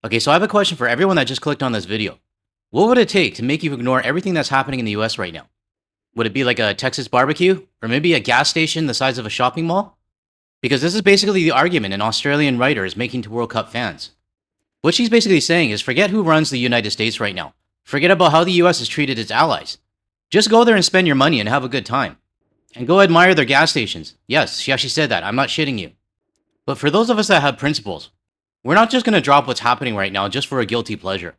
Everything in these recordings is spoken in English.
Okay, so I have a question for everyone that just clicked on this video. What would it take to make you ignore everything that's happening in the US right now? Would it be like a Texas barbecue? Or maybe a gas station the size of a shopping mall? Because this is basically the argument an Australian writer is making to World Cup fans. What she's basically saying is forget who runs the United States right now. Forget about how the US has treated its allies. Just go there and spend your money and have a good time. And go admire their gas stations. Yes, she actually said that. I'm not shitting you. But for those of us that have principles, we're not just going to drop what's happening right now just for a guilty pleasure.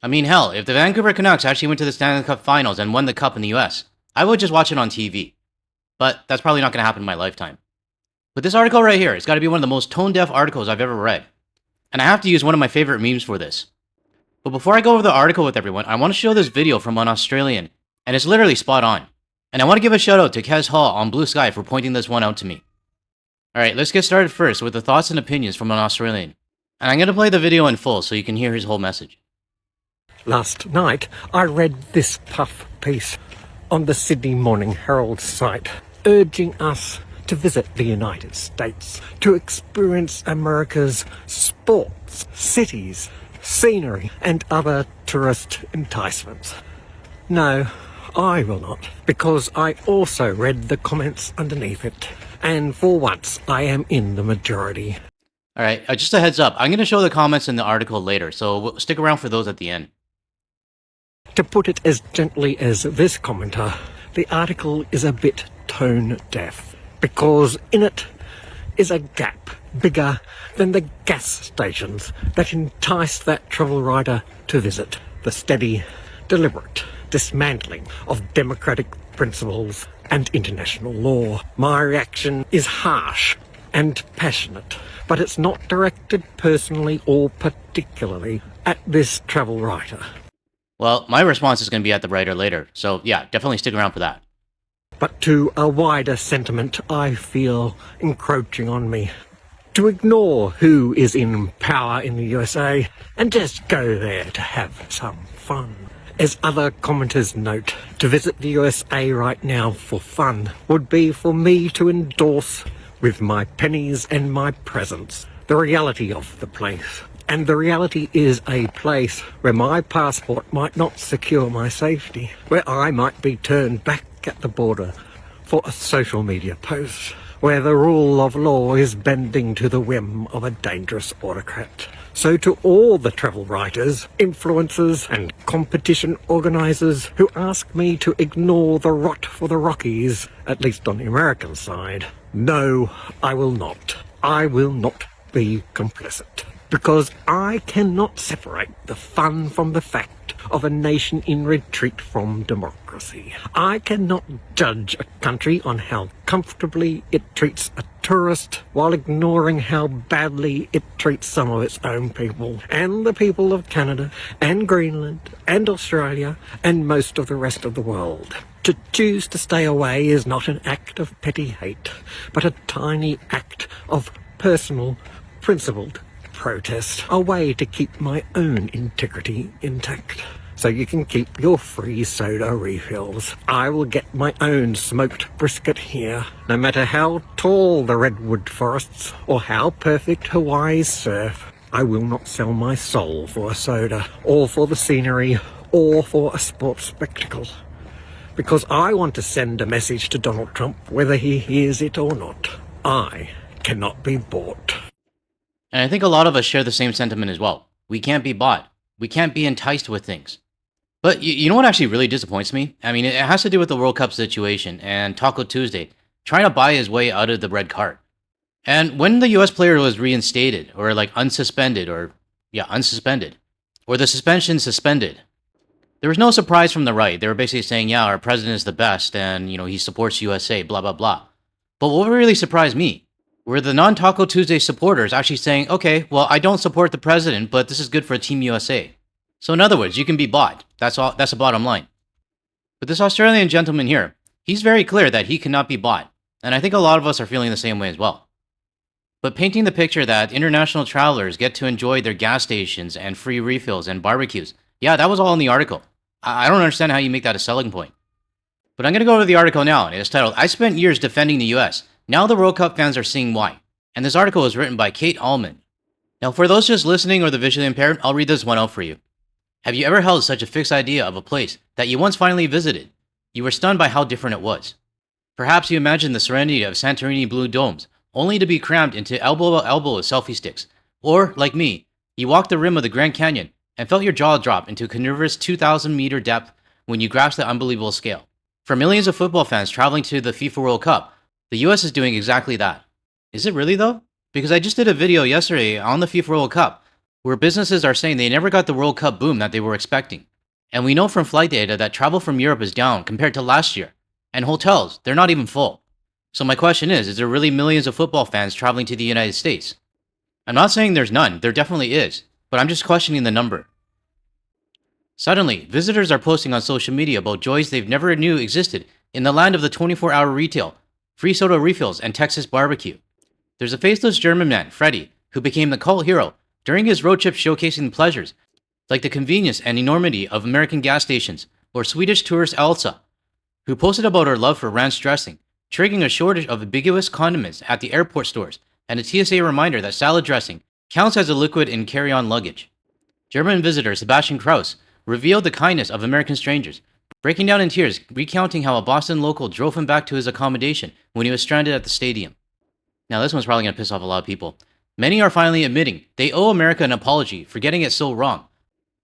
I mean, hell, if the Vancouver Canucks actually went to the Stanley Cup Finals and won the cup in the US, I would just watch it on TV. But that's probably not going to happen in my lifetime. But this article right here has got to be one of the most tone-deaf articles I've ever read. And I have to use one of my favorite memes for this. But before I go over the article with everyone, I want to show this video from an Australian, and it's literally spot on. And I want to give a shout out to Kez Hall on Blue Sky for pointing this one out to me. Alright, let's get started first with the thoughts and opinions from an Australian. And I'm going to play the video in full so you can hear his whole message. Last night, I read this puff piece on the Sydney Morning Herald site, urging us to visit the United States, to experience America's sports, cities, scenery, and other tourist enticements. No, I will not, because I also read the comments underneath it, and for once, I am in the majority. Alright, just a heads up, I'm going to show the comments in the article later, so stick around for those at the end. To put it as gently as this commenter, the article is a bit tone deaf, because in it is a gap bigger than the gas stations that entice that travel writer to visit. The steady, deliberate dismantling of democratic principles and international law. My reaction is harsh and passionate, but it's not directed personally or particularly at this travel writer. Well, my response is going to be at the writer later, so yeah, definitely stick around for that. But to a wider sentiment I feel encroaching on me. To ignore who is in power in the USA and just go there to have some fun. As other commenters note, to visit the USA right now for fun would be for me to endorse with my pennies and my presence the reality of the place. And the reality is a place where my passport might not secure my safety, where I might be turned back at the border for a social media post, where the rule of law is bending to the whim of a dangerous autocrat. So to all the travel writers, influencers and competition organisers who ask me to ignore the rot for the Rockies, at least on the American side, no, I will not. I will not be complicit. Because I cannot separate the fun from the fact of a nation in retreat from democracy. I cannot judge a country on how comfortably it treats a tourist while ignoring how badly it treats some of its own people, and the people of Canada and Greenland and Australia and most of the rest of the world. To choose to stay away is not an act of petty hate, but a tiny act of personal, principled protest, a way to keep my own integrity intact. So you can keep your free soda refills. I will get my own smoked brisket here, no matter how tall the redwood forests or how perfect Hawaii's surf. I will not sell my soul for a soda, or for the scenery, or for a sports spectacle. Because I want to send a message to Donald Trump, whether he hears it or not. I cannot be bought. And I think a lot of us share the same sentiment as well. We can't be bought. We can't be enticed with things. But you know what actually really disappoints me? I mean, it has to do with the World Cup situation and Taco Tuesday trying to buy his way out of the red cart. And when the US player was reinstated, or like unsuspended, or the suspension suspended, there was no surprise from the right. They were basically saying, yeah, our president is the best and, he supports USA, blah, blah, blah. But what really surprised me were the non-Taco Tuesday supporters actually saying, okay, well, I don't support the president, but this is good for Team USA. So in other words, you can be bought. That's all. That's the bottom line. But this Australian gentleman here, he's very clear that he cannot be bought. And I think a lot of us are feeling the same way as well. But painting the picture that international travelers get to enjoy their gas stations and free refills and barbecues, yeah, that was all in the article. I don't understand how you make that a selling point. But I'm going to go over the article now, and it's titled, I spent years defending the US. Now the World Cup fans are seeing why. And this article was written by Kate Allman. Now, for those just listening or the visually impaired, I'll read this one out for you. Have you ever held such a fixed idea of a place that you once finally visited? You were stunned by how different it was. Perhaps you imagined the serenity of Santorini blue domes, only to be crammed into elbow with selfie sticks. Or, like me, you walked the rim of the Grand Canyon and felt your jaw drop into a carnivorous 2,000-meter depth when you grasped the unbelievable scale. For millions of football fans traveling to the FIFA World Cup, the US is doing exactly that. Is it really though? Because I just did a video yesterday on the FIFA World Cup where businesses are saying they never got the World Cup boom that they were expecting. And we know from flight data that travel from Europe is down compared to last year. And hotels, they're not even full. So my question is there really millions of football fans traveling to the United States? I'm not saying there's none, there definitely is, but I'm just questioning the number. Suddenly, visitors are posting on social media about joys they've never knew existed in the land of the 24-hour retail, free soda refills, and Texas barbecue. There's a faceless German man, Freddy, who became the cult hero during his road trip showcasing the pleasures, like the convenience and enormity of American gas stations, or Swedish tourist Elsa, who posted about her love for ranch dressing, triggering a shortage of ambiguous condiments at the airport stores, and a TSA reminder that salad dressing counts as a liquid in carry-on luggage. German visitor Sebastian Kraus revealed the kindness of American strangers, breaking down in tears, recounting how a Boston local drove him back to his accommodation when he was stranded at the stadium. Now this one's probably going to piss off a lot of people. Many are finally admitting they owe America an apology for getting it so wrong,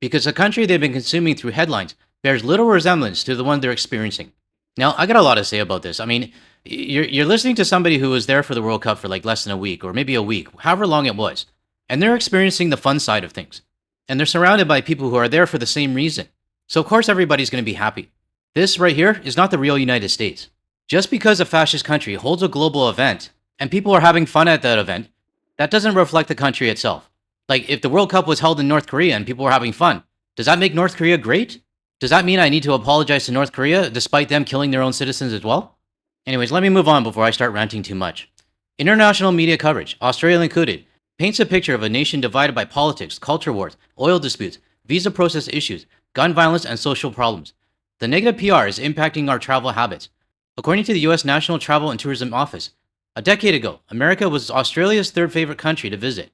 because the country they've been consuming through headlines bears little resemblance to the one they're experiencing. Now, I got a lot to say about this. I mean, you're listening to somebody who was there for the World Cup for like less than a week, or maybe a week, however long it was, and they're experiencing the fun side of things. And they're surrounded by people who are there for the same reason. So of course everybody's going to be happy. This right here is not the real United States. Just because a fascist country holds a global event, and people are having fun at that event, that doesn't reflect the country itself. Like, if the World Cup was held in North Korea and people were having fun, does that make North Korea great? Does that mean I need to apologize to North Korea despite them killing their own citizens as well? Anyways, let me move on before I start ranting too much. International media coverage, Australia included, paints a picture of a nation divided by politics, culture wars, oil disputes, visa process issues, gun violence, and social problems. The negative PR is impacting our travel habits. According to the US National Travel and Tourism Office, a decade ago, America was Australia's third favorite country to visit,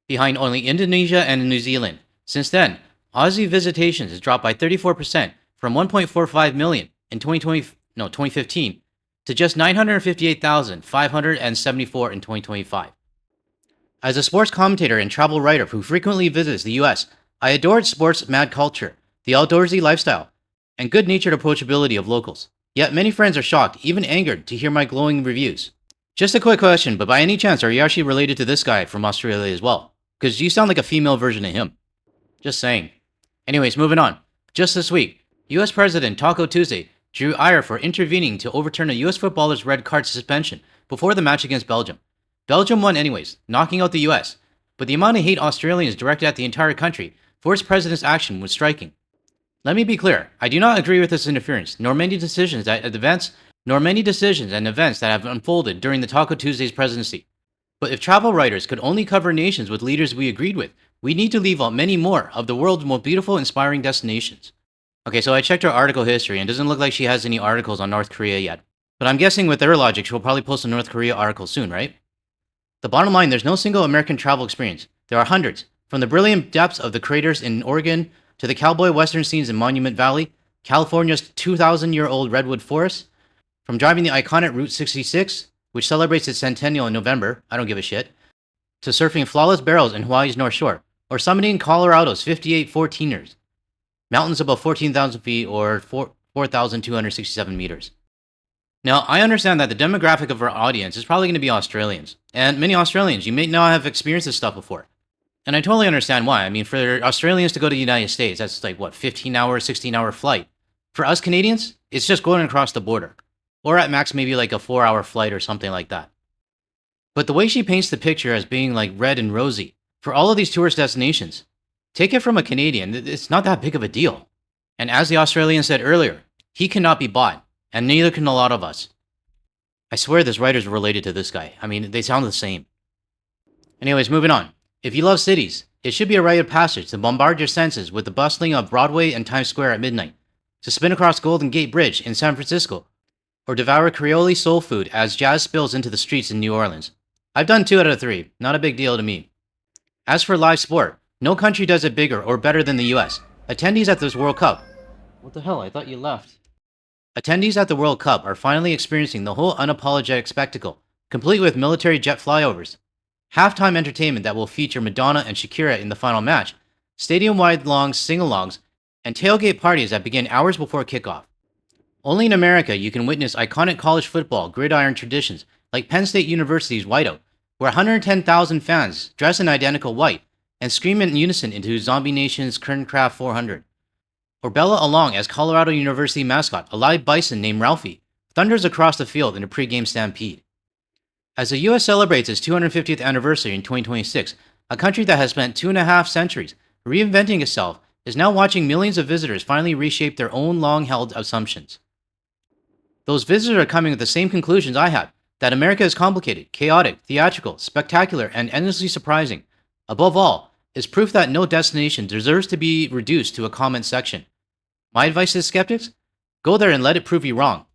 behind only Indonesia and New Zealand. Since then, Aussie visitations has dropped by 34% from 1.45 million in 2015 to just 958,574 in 2025. As a sports commentator and travel writer who frequently visits the US, I adored sports mad culture, the outdoorsy lifestyle, and good-natured approachability of locals. Yet many friends are shocked, even angered, to hear my glowing reviews. Just a quick question, but by any chance are you actually related to this guy from Australia as well? Because you sound like a female version of him. Just saying. Anyways, moving on. Just this week, US President Taco Tuesday drew ire for intervening to overturn a US footballer's red card suspension before the match against Belgium. Belgium won anyways, knocking out the US, but the amount of hate Australians directed at the entire country for his president's action was striking. Let me be clear, I do not agree with this interference, nor many decisions and events that have unfolded during the Taco Tuesday's presidency. But if travel writers could only cover nations with leaders we agreed with, we need to leave out many more of the world's most beautiful, inspiring destinations. Okay, so I checked her article history, and it doesn't look like she has any articles on North Korea yet. But I'm guessing with their logic, she'll probably post a North Korea article soon, right? The bottom line, there's no single American travel experience. There are hundreds, from the brilliant depths of the craters in Oregon to the cowboy western scenes in Monument Valley, California's 2,000-year-old redwood forest, from driving the iconic Route 66, which celebrates its centennial in November, I don't give a shit, to surfing flawless barrels in Hawaii's North Shore, or summiting Colorado's 58 14ers, mountains above 14,000 feet or 4,267 meters. Now, I understand that the demographic of our audience is probably going to be Australians, and many Australians, you may not have experienced this stuff before. And I totally understand why. I mean, for Australians to go to the United States, that's like, 15-hour, 16-hour flight. For us Canadians, it's just going across the border. Or at max, maybe like a 4-hour flight or something like that. But the way she paints the picture as being like red and rosy, for all of these tourist destinations, take it from a Canadian, it's not that big of a deal. And as the Australian said earlier, he cannot be bought, and neither can a lot of us. I swear this writer's related to this guy. I mean, they sound the same. Anyways, moving on. If you love cities, it should be a rite of passage to bombard your senses with the bustling of Broadway and Times Square at midnight, to spin across Golden Gate Bridge in San Francisco, or devour Creole soul food as jazz spills into the streets in New Orleans. I've done 2 out of 3, not a big deal to me. As for live sport, no country does it bigger or better than the US. Attendees at this World Cup. What the hell? I thought you left. Attendees at the World Cup are finally experiencing the whole unapologetic spectacle, complete with military jet flyovers, halftime entertainment that will feature Madonna and Shakira in the final match, stadium-wide long sing-alongs, and tailgate parties that begin hours before kickoff. Only in America you can witness iconic college football gridiron traditions like Penn State University's Whiteout, where 110,000 fans dress in identical white and scream in unison into Zombie Nation's Kernkraft 400. Or Bella Along as Colorado University mascot, a live bison named Ralphie, thunders across the field in a pregame stampede. As the US celebrates its 250th anniversary in 2026, a country that has spent 2.5 centuries reinventing itself is now watching millions of visitors finally reshape their own long-held assumptions. Those visitors are coming with the same conclusions I have, that America is complicated, chaotic, theatrical, spectacular, and endlessly surprising. Above all, is proof that no destination deserves to be reduced to a comment section. My advice to skeptics? Go there and let it prove you wrong.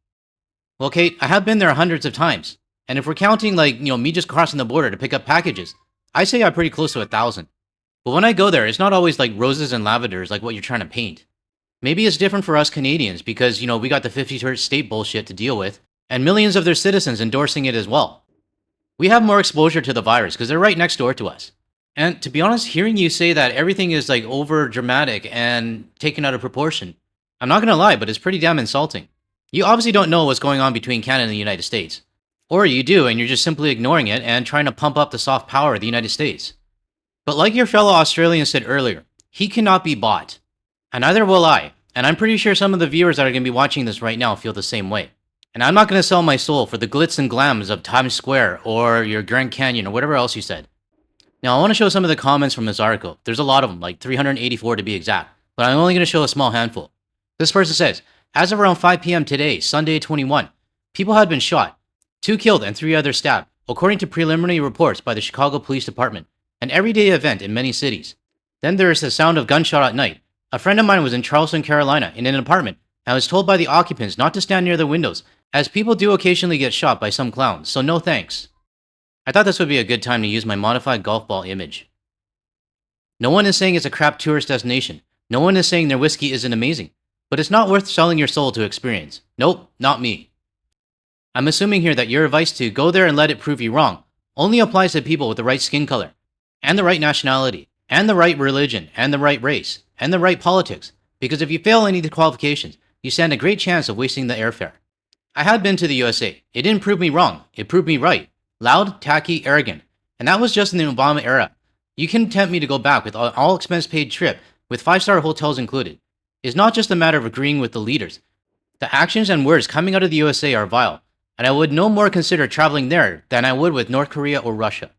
Well, Kate, I have been there hundreds of times, and if we're counting me just crossing the border to pick up packages, I say I'm pretty close to 1,000. But when I go there, it's not always like roses and lavenders like what you're trying to paint. Maybe it's different for us Canadians because, we got the 50-third state bullshit to deal with, and millions of their citizens endorsing it as well. We have more exposure to the virus because they're right next door to us. And to be honest, hearing you say that everything is over dramatic and taken out of proportion, I'm not gonna lie, but it's pretty damn insulting. You obviously don't know what's going on between Canada and the United States. Or you do, and you're just simply ignoring it and trying to pump up the soft power of the United States. But like your fellow Australian said earlier, he cannot be bought. And neither will I. And I'm pretty sure some of the viewers that are going to be watching this right now feel the same way. And I'm not going to sell my soul for the glitz and glams of Times Square or your Grand Canyon or whatever else you said. Now, I want to show some of the comments from this article. There's a lot of them, like 384 to be exact, but I'm only going to show a small handful. This person says, as of around 5 p.m. today, Sunday 21, people had been shot, 2 killed and 3 others stabbed, according to preliminary reports by the Chicago Police Department, an everyday event in many cities. Then there is the sound of gunshot at night. A friend of mine was in Charleston, Carolina, in an apartment, and was told by the occupants not to stand near the windows, as people do occasionally get shot by some clowns, so no thanks. I thought this would be a good time to use my modified golf ball image. No one is saying it's a crap tourist destination. No one is saying their whiskey isn't amazing. But it's not worth selling your soul to experience. Nope, not me. I'm assuming here that your advice to go there and let it prove you wrong only applies to people with the right skin color, and the right nationality, and the right religion, and the right race, and the right politics, because if you fail any of the qualifications, you stand a great chance of wasting the airfare. I had been to the USA. It didn't prove me wrong. It proved me right. Loud, tacky, arrogant. And that was just in the Obama era. You can tempt me to go back with an all-expense-paid trip with 5-star hotels included. It's not just a matter of agreeing with the leaders. The actions and words coming out of the USA are vile, and I would no more consider traveling there than I would with North Korea or Russia.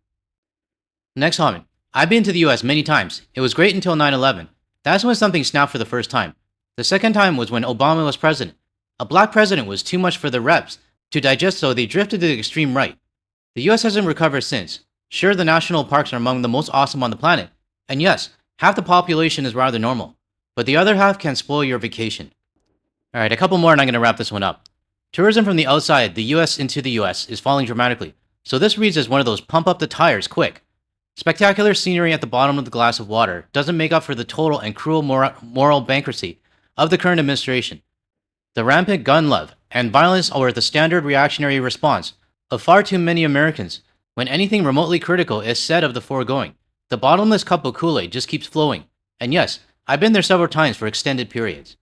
Next comment. I've been to the US many times. It was great until 9/11. That's when something snapped for the first time. The second time was when Obama was president. A black president was too much for the reps to digest, so they drifted to the extreme right. The US hasn't recovered since. Sure, the national parks are among the most awesome on the planet. And yes, half the population is rather normal. But the other half can spoil your vacation. Alright, a couple more and I'm going to wrap this one up. Tourism from the outside, the US into the US, is falling dramatically. So this reads as one of those pump up the tires quick. Spectacular scenery at the bottom of the glass of water doesn't make up for the total and cruel moral bankruptcy of the current administration. The rampant gun love and violence are the standard reactionary response of far too many Americans when anything remotely critical is said of the foregoing. The bottomless cup of Kool-Aid just keeps flowing. And yes, I've been there several times for extended periods.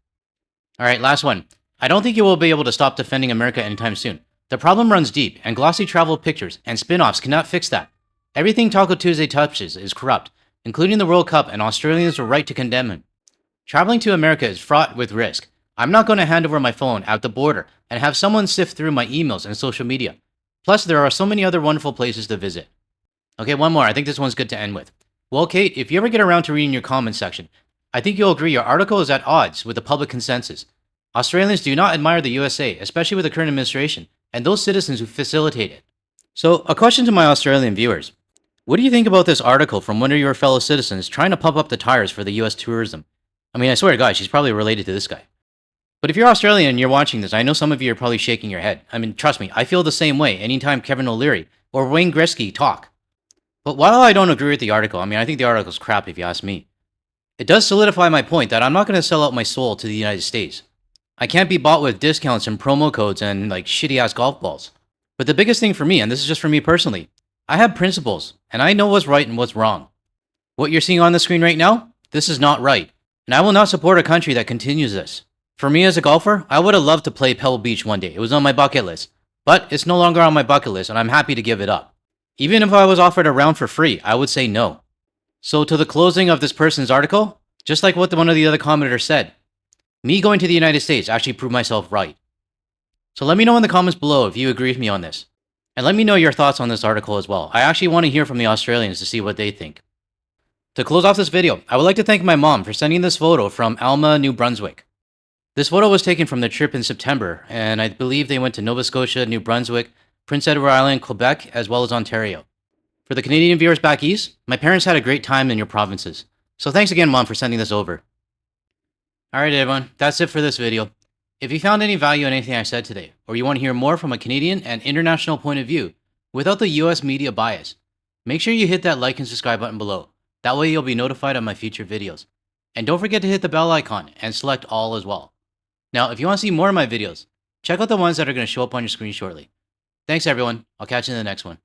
Alright, last one. I don't think you will be able to stop defending America anytime soon. The problem runs deep, and glossy travel pictures and spin-offs cannot fix that. Everything Taco Tuesday touches is corrupt, including the World Cup, and Australians are right to condemn him. Traveling to America is fraught with risk. I'm not going to hand over my phone at the border and have someone sift through my emails and social media. Plus, there are so many other wonderful places to visit. Okay, one more. I think this one's good to end with. Well, Kate, if you ever get around to reading your comments section, I think you'll agree your article is at odds with the public consensus. Australians do not admire the USA, especially with the current administration, and those citizens who facilitate it. So, a question to my Australian viewers. What do you think about this article from one of your fellow citizens trying to pump up the tires for the US tourism? I mean, I swear to God, she's probably related to this guy. But if you're Australian and you're watching this, I know some of you are probably shaking your head. I mean, trust me, I feel the same way anytime Kevin O'Leary or Wayne Gretzky talk. But while I don't agree with the article, I think the article's crap if you ask me, it does solidify my point that I'm not going to sell out my soul to the United States. I can't be bought with discounts and promo codes and like shitty ass golf balls. But the biggest thing for me, and this is just for me personally, I have principles and I know what's right and what's wrong. What you're seeing on the screen right now, this is not right. And I will not support a country that continues this. For me as a golfer, I would have loved to play Pebble Beach one day. It was on my bucket list. But it's no longer on my bucket list and I'm happy to give it up. Even if I was offered a round for free, I would say no. So to the closing of this person's article, just like what one of the other commenters said, me going to the United States actually proved myself right. So let me know in the comments below if you agree with me on this. And let me know your thoughts on this article as well. I actually want to hear from the Australians to see what they think. To close off this video, I would like to thank my mom for sending this photo from Alma, New Brunswick. This photo was taken from their trip in September, and I believe they went to Nova Scotia, New Brunswick, Prince Edward Island, Quebec, as well as Ontario. For the Canadian viewers back east, my parents had a great time in your provinces. So thanks again, Mom, for sending this over. Alright everyone, that's it for this video. If you found any value in anything I said today, or you want to hear more from a Canadian and international point of view, without the US media bias, make sure you hit that like and subscribe button below. That way you'll be notified of my future videos. And don't forget to hit the bell icon and select all as well. Now, if you want to see more of my videos, check out the ones that are going to show up on your screen shortly. Thanks everyone, I'll catch you in the next one.